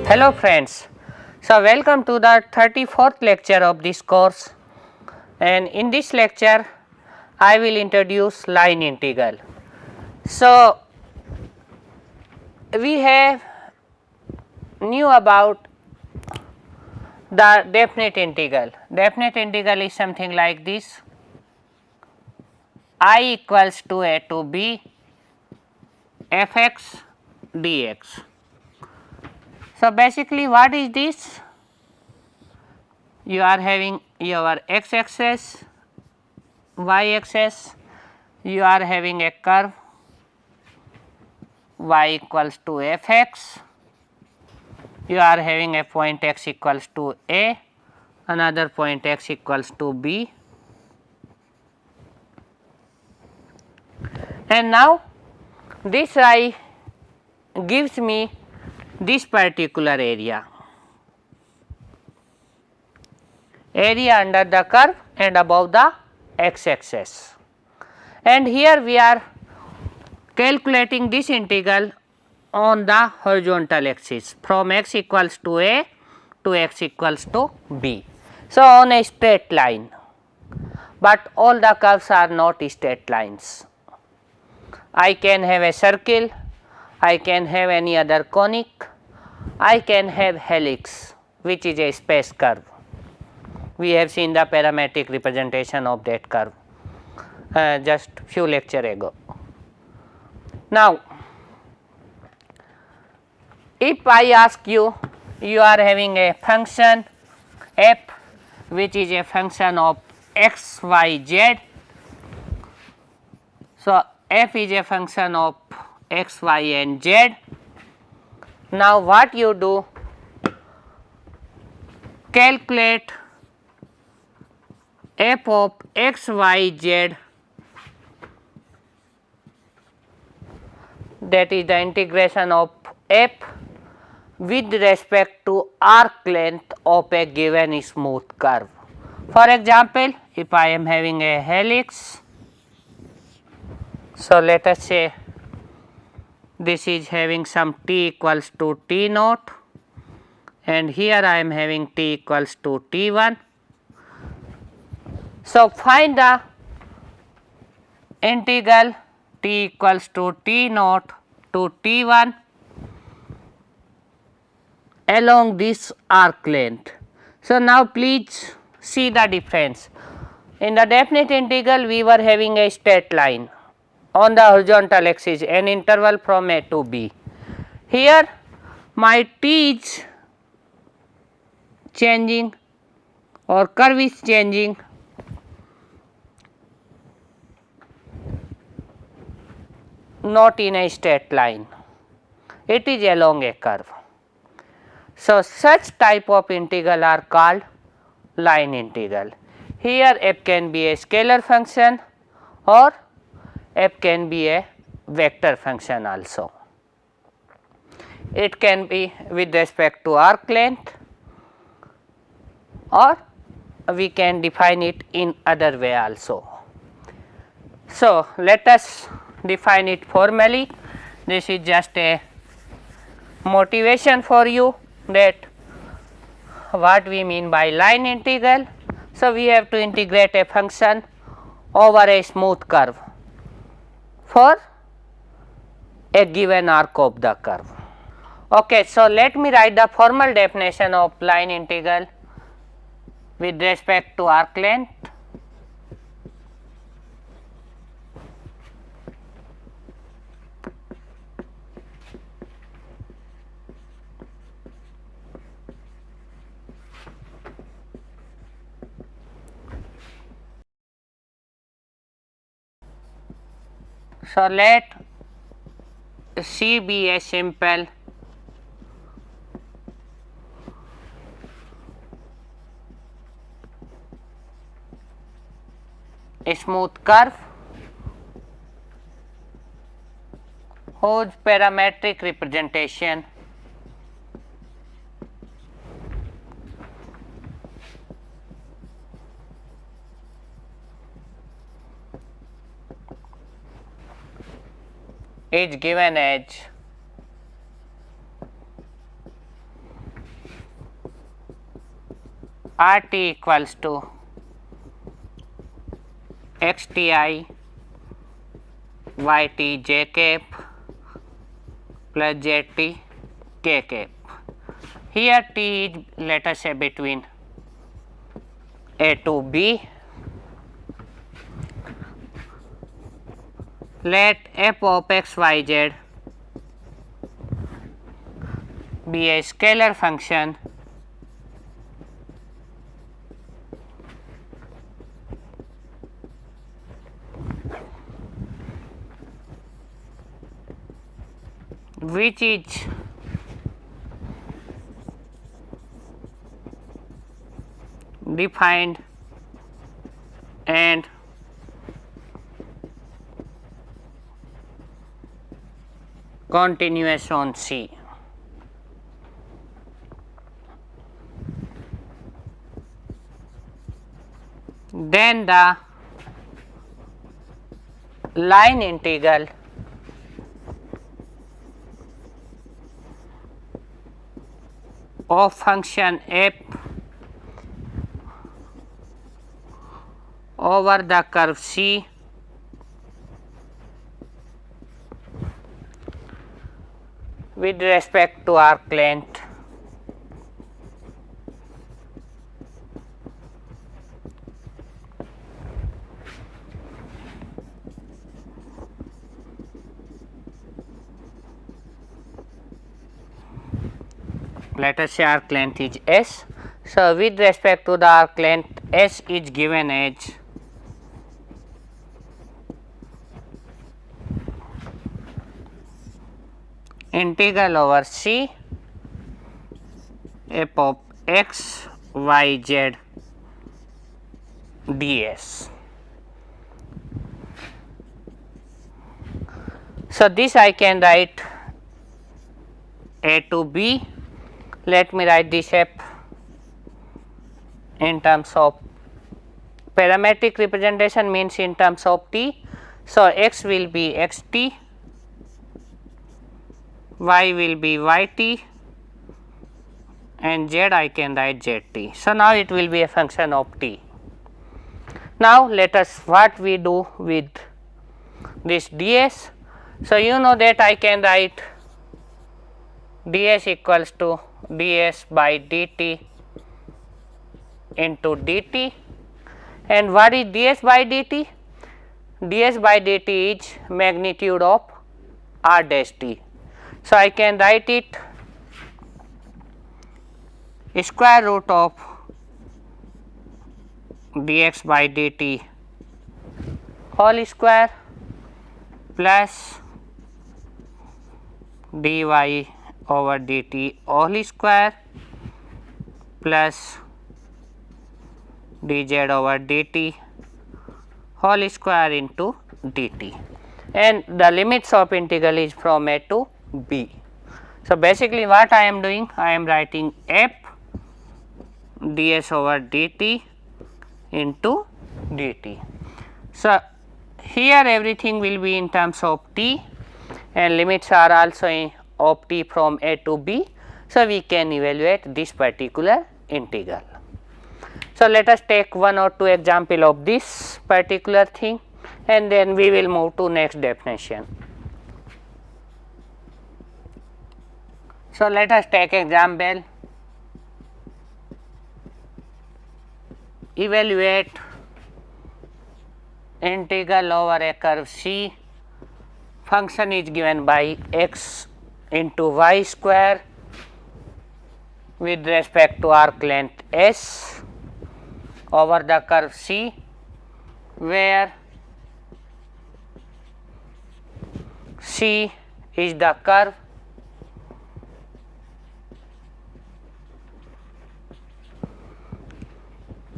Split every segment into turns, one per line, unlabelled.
Hello friends, so welcome to the 34th lecture of this course, and in this lecture I will introduce line integral. So we have knew about the definite integral. Definite integral is something like this: I equals to a to b fx dx. So basically what is this? You are having your x axis, y axis, you are having a curve y equals to fx, you are having a point x equals to a, another point x equals to b, and now this I gives me this particular area under the curve and above the x axis, and here we are calculating this integral on the horizontal axis from x equals to a to x equals to b. So on a straight line, but all the curves are not straight lines. I can have a circle, I can have any other conic, I can have helix, which is a space curve. We have seen the parametric representation of that curve just few lecture ago. Now if I ask you, you are having a function f which is a function of x, y, z. So f is a function of x, y and z. Now what you do? Calculate f of x, y, z, that is the integration of f with respect to arc length of a given smooth curve. For example, if I am having a helix, so let us say this is having some t equals to t naught, and here I am having t equals to t1. So find the integral t equals to t naught to t1 along this arc length. So now please see the difference. In the definite integral we were having a straight line on the horizontal axis, an interval from a to b. Here my t is changing or curve is changing not in a straight line, it is along a curve. So such type of integral are called line integral. Here f can be a scalar function or f can be a vector function also. It can be with respect to arc length, or we can define it in other way also. So let us define it formally. This is just a motivation for you that what we mean by line integral. So we have to integrate a function over a smooth curve for a given arc of the curve. Okay, so let me write the formal definition of line integral with respect to arc length. So let C be a simple smooth curve whose parametric representation is given as RT equals to XTI YT J cap plus ZT K cap. Here T is, let us say, between A to B. Let f of x y z be a scalar function which is defined and continuous on C. Then the line integral of function f over the curve C with respect to arc length let us say arc length is S. So, with respect to the arc length S is given as integral over C f of x y z ds. So, this I can write A to B. Let me write this f in terms of parametric representation, means in terms of t. So, x will be xt, y will be yt, and z I can write zt. So, now it will be a function of t. Now, let us what we do with this ds. So, you know that I can write ds equals to ds by dt into dt. And what is ds by dt? ds by dt is magnitude of r dash t. So, I can write it square root of dx by dt whole square plus dy over dt whole square plus dz over dt whole square into dt, and the limits of integral is from a to b. So, basically what I am doing, I am writing f ds over dt into dt. So, here everything will be in terms of t and limits are also of t from a to b. So, we can evaluate this particular integral. So, let us take one or two example of this particular thing and then we will move to next definition. So, let us take example, evaluate integral over a curve C, function is given by x into y square with respect to arc length S over the curve C, where C is the curve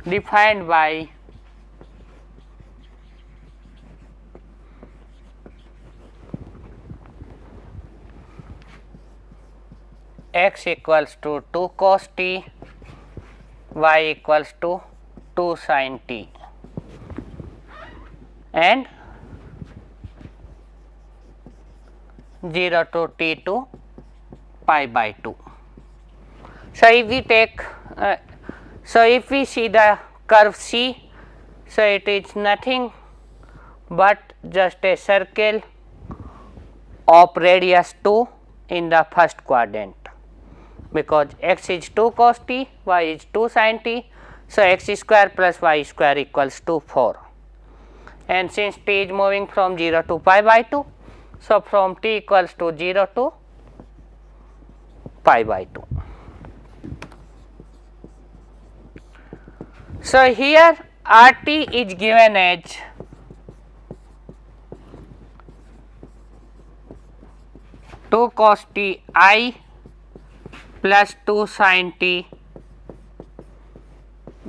defined by x equals to 2 cos t, y equals to 2 sin t, and 0 to t to pi by 2. So, if we take So, if we see the curve C, so it is nothing but just a circle of radius 2 in the first quadrant, because x is 2 cos t, y is 2 sin t. So, x square plus y square equals to 4, and since t is moving from 0 to pi by 2, so from t equals to 0 to pi by 2. So, here R t is given as 2 cos t I plus 2 sin t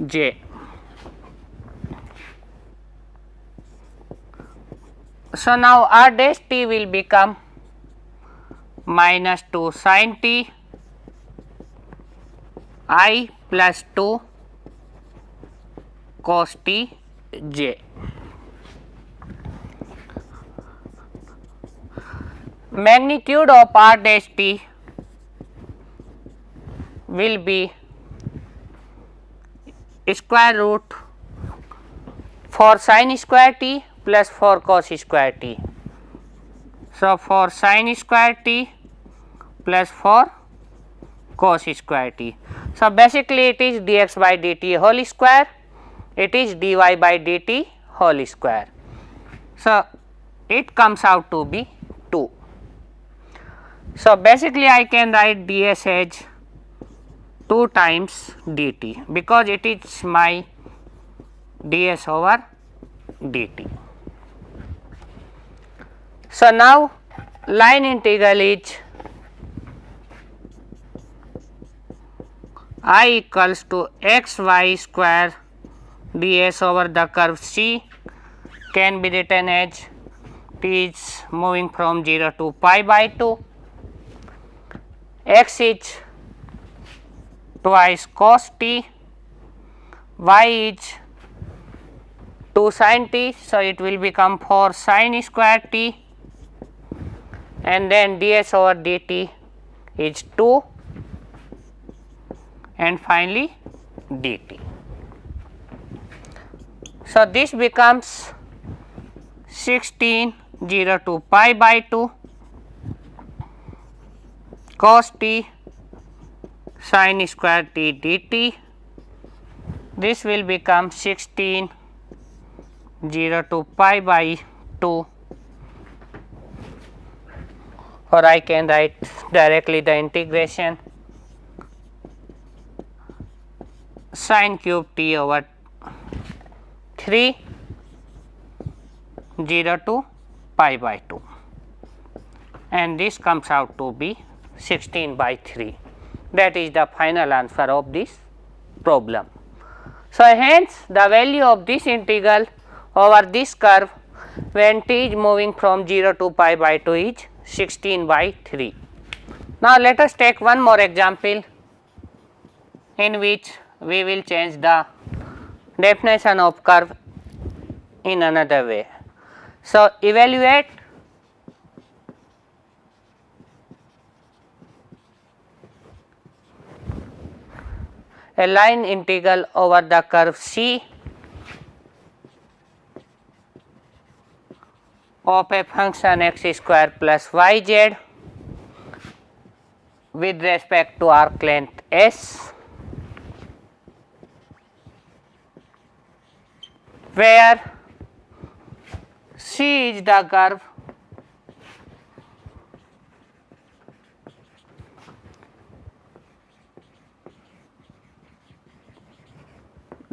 j. So, now R dash t will become minus 2 sin t I plus 2 cos t j. Magnitude of R dash t will be square root for sin square t plus for cos square t. So, for sin square t plus for cos square t. So, basically it is dx by dt whole square, it is dy by dt whole square. So, it comes out to be 2. So, basically I can write ds as 2 times dt, because it is my ds over dt. So, now line integral is I equals to x y square ds over the curve C can be written as t is moving from 0 to pi by 2, x is twice cos t, y is 2 sin t, so it will become 4 sin square t, and then ds over dt is 2, and finally dt. So, this becomes 16 0 to pi by 2 cos t sin square t dt. This will become 16 0 to pi by 2, or I can write directly the integration sin cube t over 3 0 to pi by 2, and this comes out to be 16 by 3. That is the final answer of this problem. So, hence the value of this integral over this curve when t is moving from 0 to pi by 2 is 16 by 3. Now, let us take one more example in which we will change the definition of curve in another way. So, evaluate a line integral over the curve C of a function x square plus yz with respect to arc length S, where C is the curve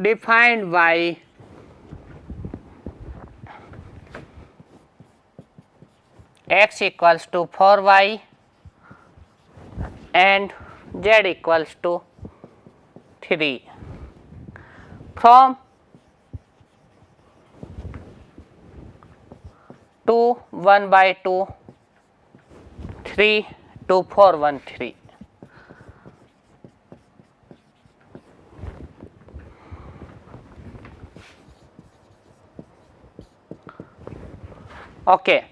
defined by x equals to 4y and z equals to 3 from 2 1 by 2 3 to 4 1 3. Okay.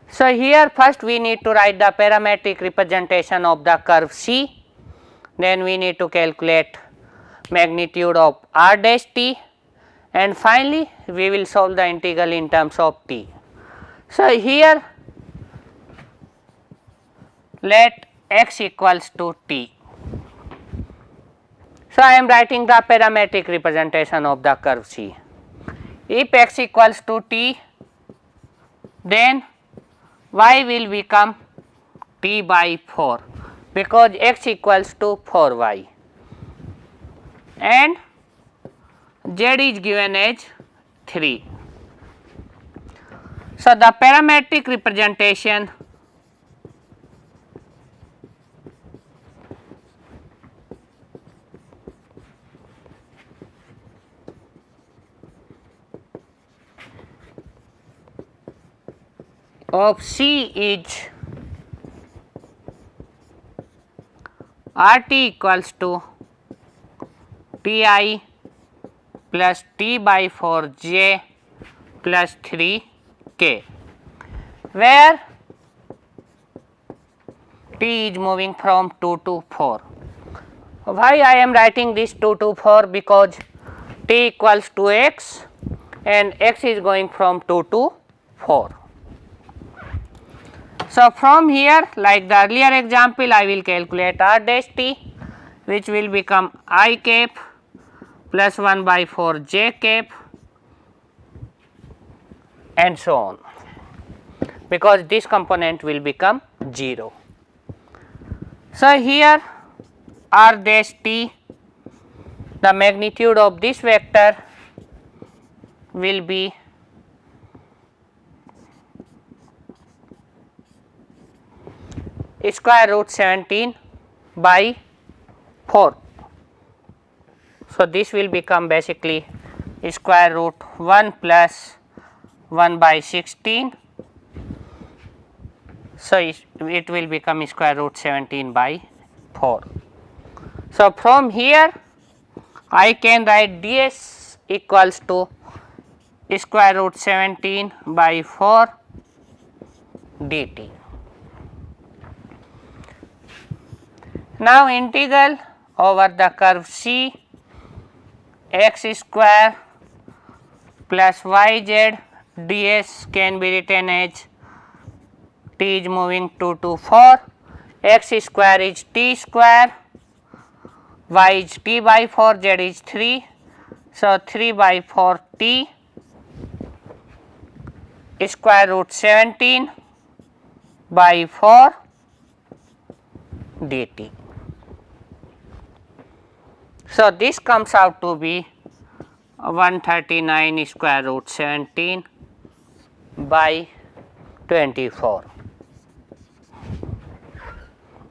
So, here first we need to write the parametric representation of the curve C, then we need to calculate magnitude of r dash t, and finally we will solve the integral in terms of t. So, here let x equals to t. So, I am writing the parametric representation of the curve C. If x equals to t, then y will become t by 4, because x equals to 4y, and z is given as 3. So, the parametric representation of C is RT equals to Ti plus T by 4 j plus 3 k, where T is moving from 2 to 4. Why I am writing this 2 to 4? Because T equals to x and x is going from 2 to 4. So, from here, like the earlier example, I will calculate r dash t, which will become I cap plus 1 by 4 j cap and so on, because this component will become 0. So, here r dash t, the magnitude of this vector will be square root 17 by 4. So, this will become basically square root 1 plus 1 by 16. So, it will become square root 17 by 4. So, from here I can write ds equals to square root 17 by 4 dt. Now, integral over the curve C x square plus yz ds can be written as t is moving 2 to 4, x square is t square, y is t by 4, z is 3. So, 3 by 4 t square root 17 by 4 dt. So, this comes out to be 139 square root 17 by 24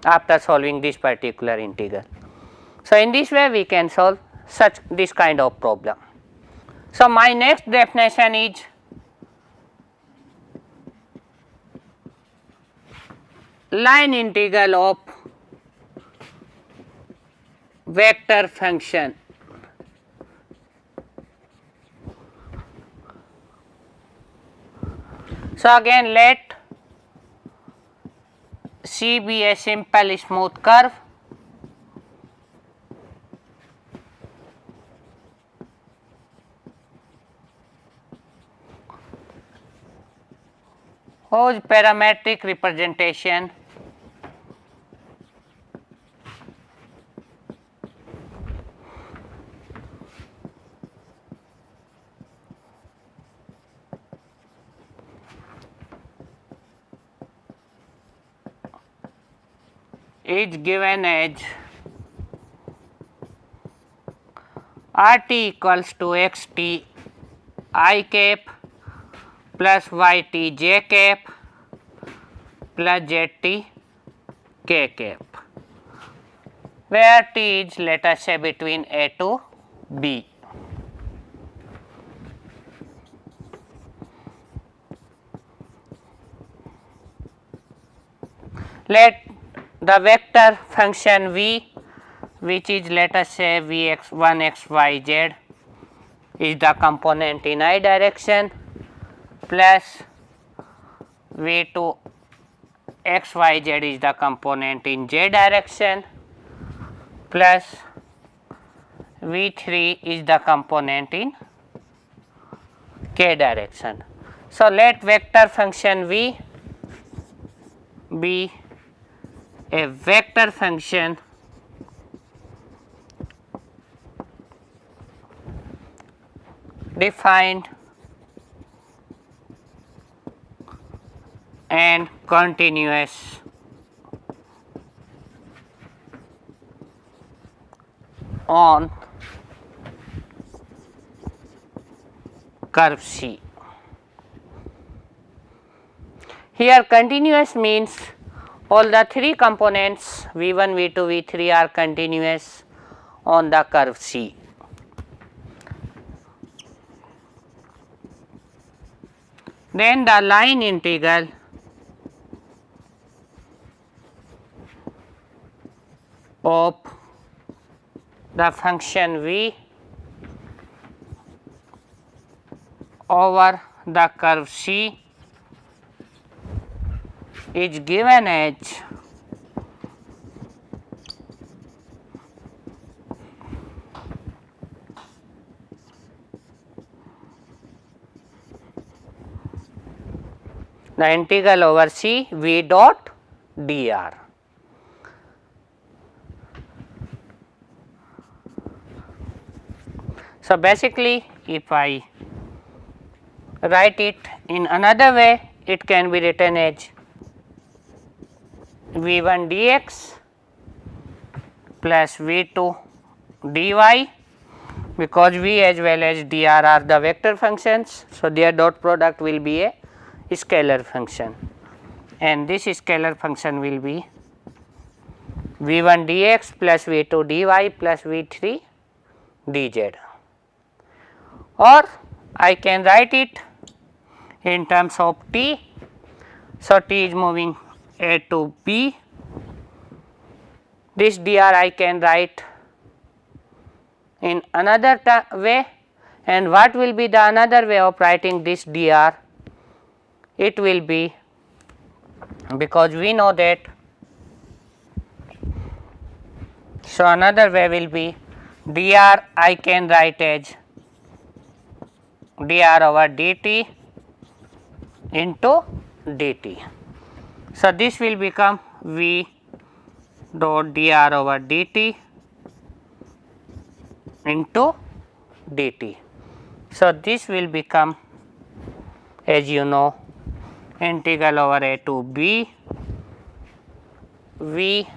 after solving this particular integral. So, in this way we can solve this kind of problem. So, my next definition is line integral of vector function. So, again let C be a simple smooth curve whose parametric representation is given as RT equals to XT I cap plus YT J cap plus ZT K cap, where T is, let us say, between A to B. Let the vector function V, which is, let us say, Vx1 x y z, is the component in I direction, plus V2 x y z is the component in j direction, plus V3 is the component in k direction. So, let vector function V be a vector function defined and continuous on curve C. Here continuous means all the three components V1, V2, V3 are continuous on the curve C. Then the line integral of the function V over the curve C is given as the integral over C V dot dr. So, basically if I write it in another way, it can be written as V1 dx plus V2 dy, because V as well as dr are the vector functions. So, their dot product will be a scalar function, and this scalar function will be V1 dx plus V2 dy plus V3 dz, or I can write it in terms of t. So, t is moving A to B, this dr I can write in another way, and what will be the another way of writing this dr? It will be, because we know that, so another way will be dr I can write as dr over dt into dt. So, this will become V dot dr over dt into dt. So, this will become, as you know, integral over A to B V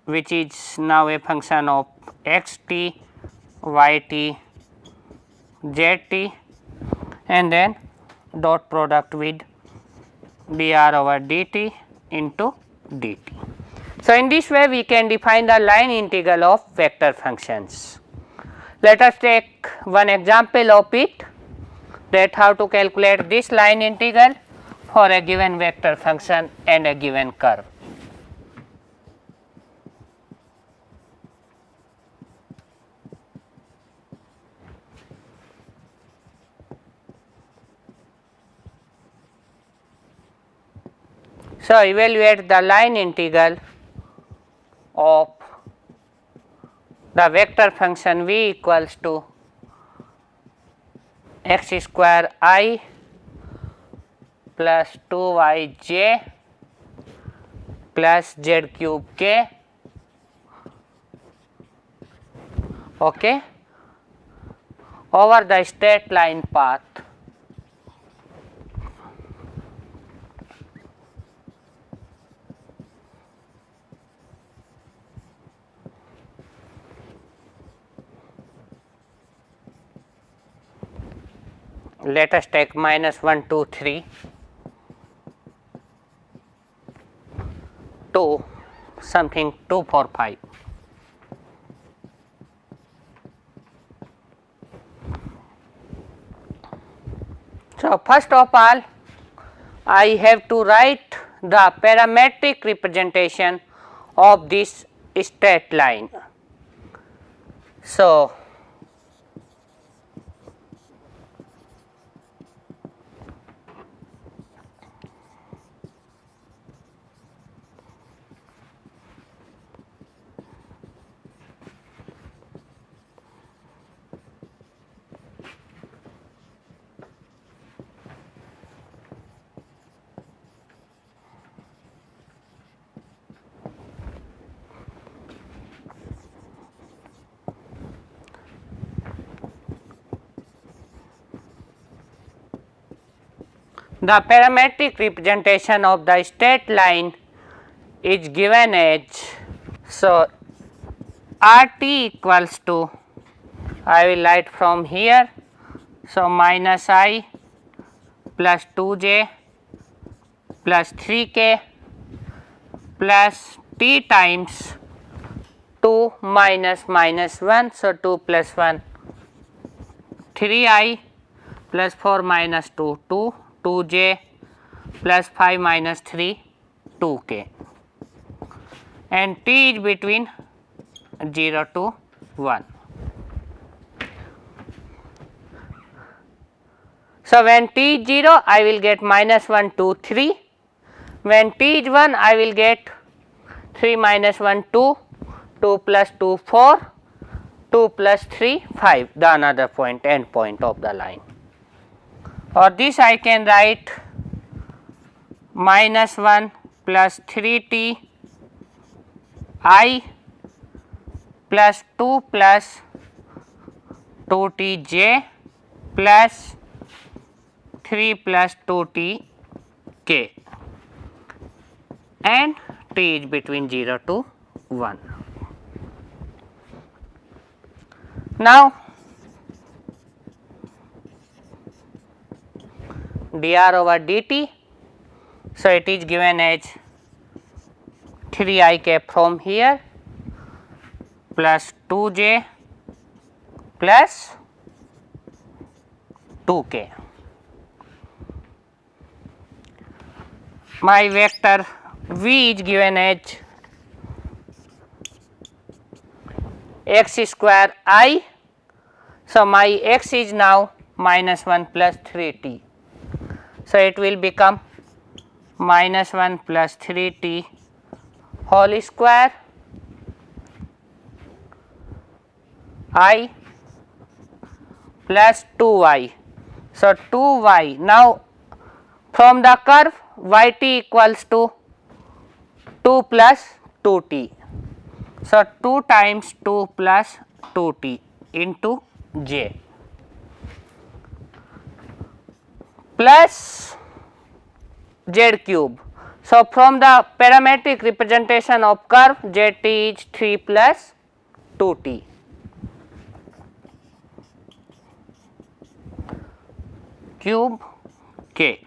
which is now a function of x t, y t, z t, and then dot product with dr over dt into dt. So, in this way we can define the line integral of vector functions. Let us take one example of it, that how to calculate this line integral for a given vector function and a given curve. So, evaluate the line integral of the vector function v equals to x square I plus 2yj plus z cube k, okay, over the straight line path let us take minus 1, 2, 3 to something 2, 4, 5. So, first of all I have to write the parametric representation of this straight line. So, The parametric representation of the straight line is given as, so RT equals to, I will write from here, so minus I plus 2j plus 3k plus t times 2 minus minus 1, so 2 plus 1 3i plus 4 minus 2 2, 2j plus 5 minus 3 2k, and t is between 0 to 1. So, when t is 0 I will get minus 1 2 3, when t is 1 I will get 3 minus 1 2, 2 plus 2 4, 2 plus 3 5, the another point, end point of the line. Or this I can write minus 1 plus 3t I plus 2 plus 2tj plus 3 plus 2t k, and t is between 0 to 1. Now, dr over dt, so it is given as 3 I cap from here plus 2j plus 2k. My vector v is given as x square I, so my x is now minus 1 plus 3t, so it will become minus 1 plus 3t whole square I plus 2y, so 2y. Now, from the curve yt equals to 2 plus 2t, so 2 times 2 plus 2t into j plus z cube. So, from the parametric representation of curve zt is 3 plus 2t. Cube k.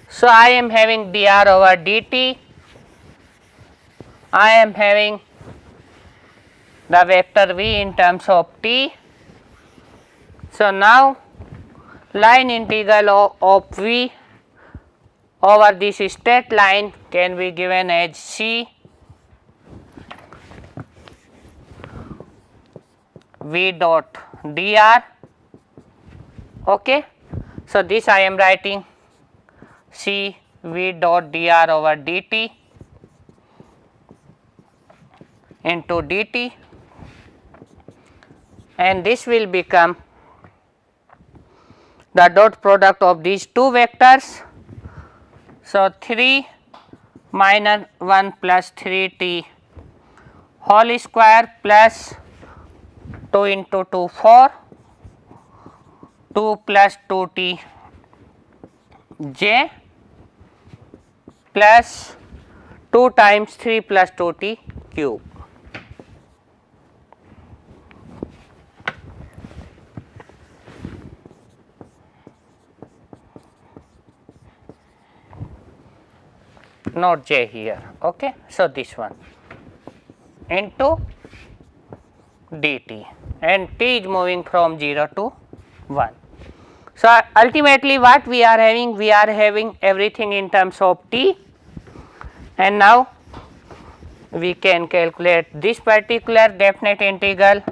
So, I am having dr over dt, I am having the vector v in terms of t. So, now line integral of v over this straight line can be given as c v dot dr. Okay. So, this I am writing c v dot dr over dt into dt, and this will become the dot product of these two vectors. So, 3 minus 1 plus 3t whole square plus 2 into 2 4, 2 plus 2t j plus 2 times 3 plus 2t cube. Not j here. Okay. So, this one into dt, and t is moving from 0 to 1. So, ultimately what we are having everything in terms of t, and now we can calculate this particular definite integral,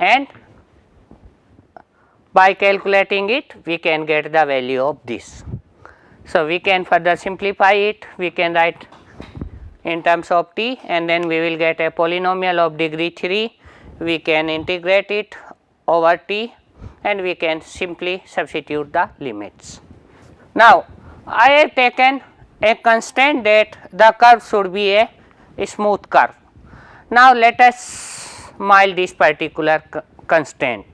and by calculating it we can get the value of this. So, we can further simplify it, we can write in terms of t, and then we will get a polynomial of degree 3, we can integrate it over t, and we can simply substitute the limits. Now, I have taken a constraint that the curve should be a smooth curve. Now, let us mild this particular constraint.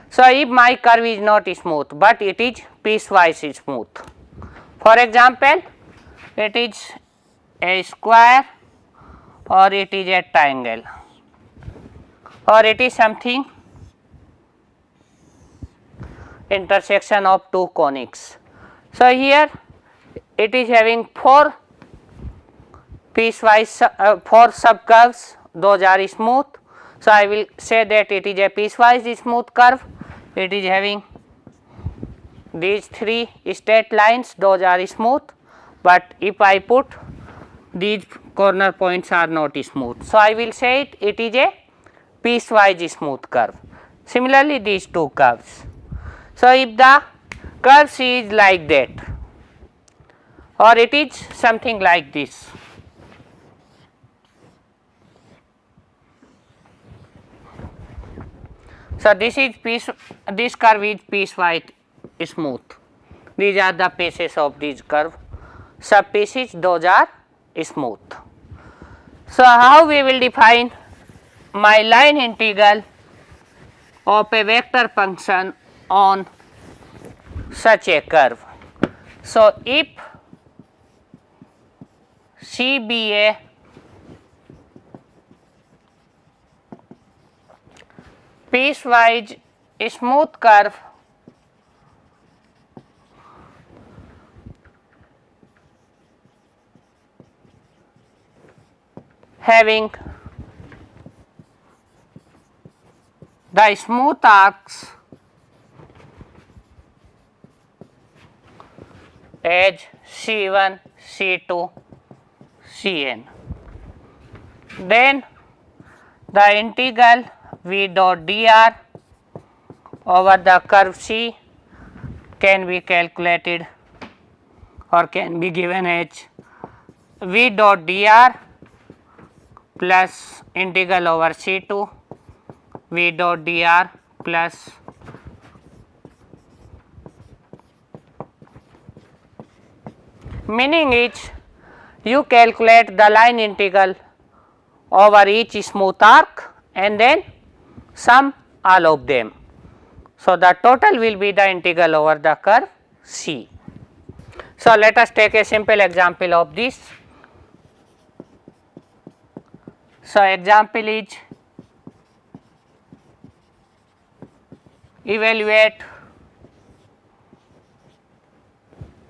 So, if my curve is not smooth, but it is piecewise smooth. For example, it is a square or it is a triangle or it is something intersection of two conics. So, here it is having 4 piecewise 4 subcurves, those are smooth. So, I will say that it is a piecewise smooth curve, it is having these 3 straight lines, those are smooth, but if I put these corner points are not smooth. So, I will say it is a piecewise smooth curve. Similarly, these 2 curves. So, if the curve C is like that or it is something like this, so this curve is piecewise smooth. These are the faces of this curve. Subfaces, those are smooth. So, how we will define my line integral of a vector function on such a curve? So, if C be a piecewise smooth curve having the smooth arcs as C1, C2, Cn, then the integral v dot dr over the curve C can be calculated or can be given as v dot dr plus integral over C2 v dot dr plus meaning is you calculate the line integral over each smooth arc and then sum all of them. So, the total will be the integral over the curve C. So, let us take a simple example of this. So, example is evaluate,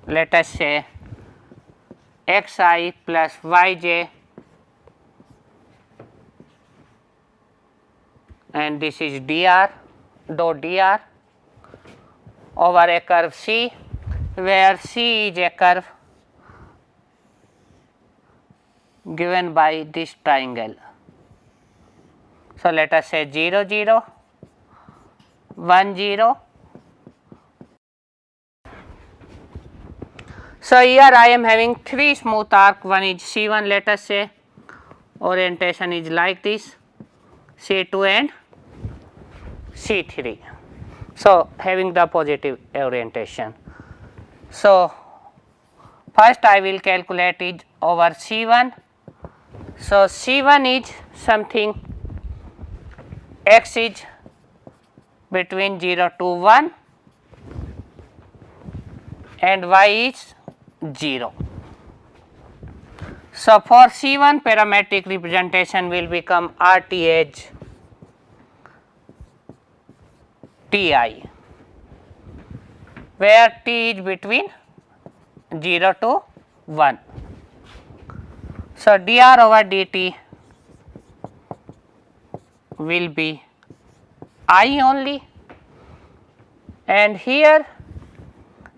let us say xi plus yj and this is dr dot dr over a curve C, where C is a curve given by this triangle. So, let us say 0 0 1 0. So, here I am having 3 smooth arc, one is C1, let us say orientation is like this, C2 and C3. So, having the positive orientation. So, first I will calculate it over C1. So, C1 is something x is between 0 to 1 and y is 0. So, for C1 parametric representation will become RT as Ti, where T is between 0 to 1. So, dr over dt will be I only, and here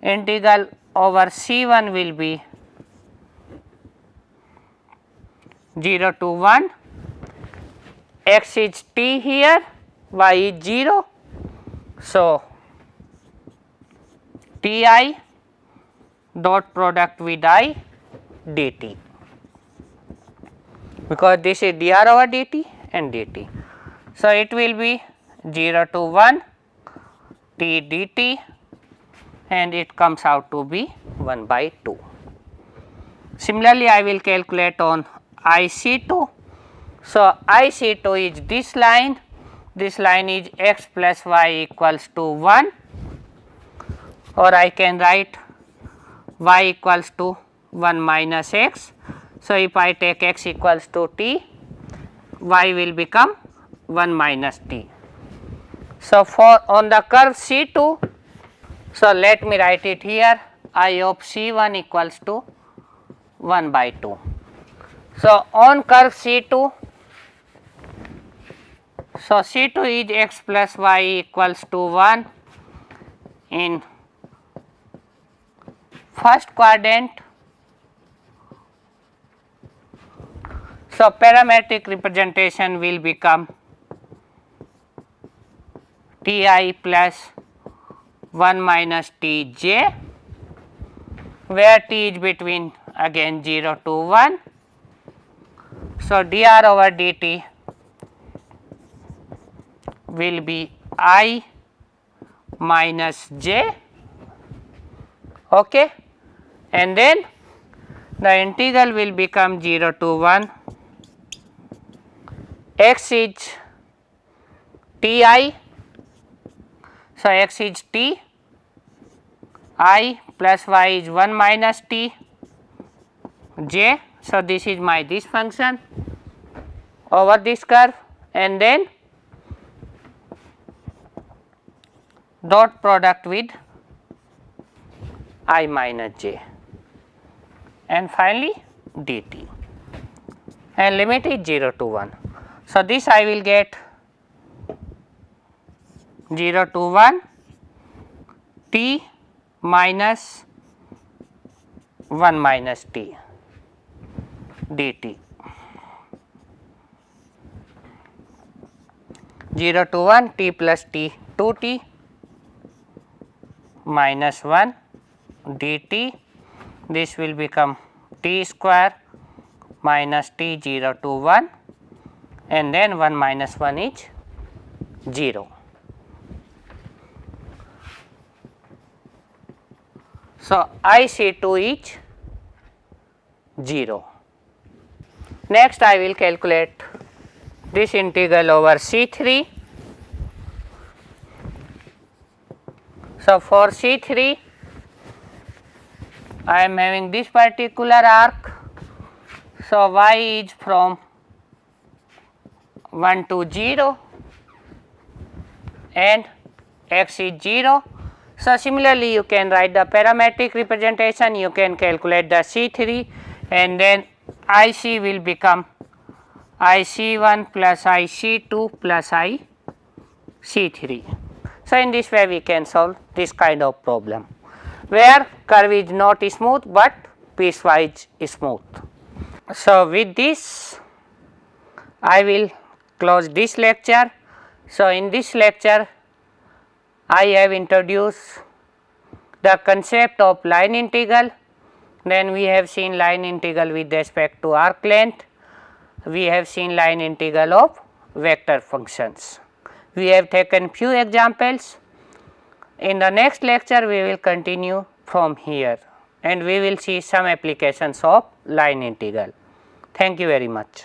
integral over C1 will be 0 to 1, x is t here, y is 0. So, Ti dot product with I dt, because this is dr over dt and dt. So, it will be 0 to 1 t dt and it comes out to be 1 by 2. Similarly, I will calculate on IC2. So, IC2 is this line is x plus y equals to 1 or I can write y equals to 1 minus x. So, if I take x equals to t, y will become 1 minus t. So, for on the curve C2, so let me write it here, I of C1 equals to 1 by 2. So, on curve C2, so C2 is x plus y equals to 1 in first quadrant. So, parametric representation will become T I plus 1 minus T j, where T is between again 0 to 1. So, dr over dt will be I minus j, okay, and then the integral will become 0 to 1, x is T I, so x is T I plus y is 1 minus T j. So, this is my this function over this curve, and then dot product with I minus j, and finally dt, and limit is 0 to 1. So, this I will get 0 to 1 t minus 1 minus t dt, 0 to 1 t plus t 2t minus 1 dt, this will become t square minus t 0 to 1, and then 1 minus 1 is 0. So, IC2 is 0. Next I will calculate this integral over C3. So, for C3 I am having this particular arc. So, y is from 1 to 0 and x is 0. So, similarly you can write the parametric representation, you can calculate the C3, and then IC will become IC1 plus IC2 plus IC3. So, in this way we can solve this kind of problem, where curve is not smooth, but piecewise smooth. So, with this I will close this lecture. So, in this lecture I have introduced the concept of line integral, then we have seen line integral with respect to arc length, we have seen line integral of vector functions. We have taken few examples. In the next lecture we will continue from here, and we will see some applications of line integral. Thank you very much.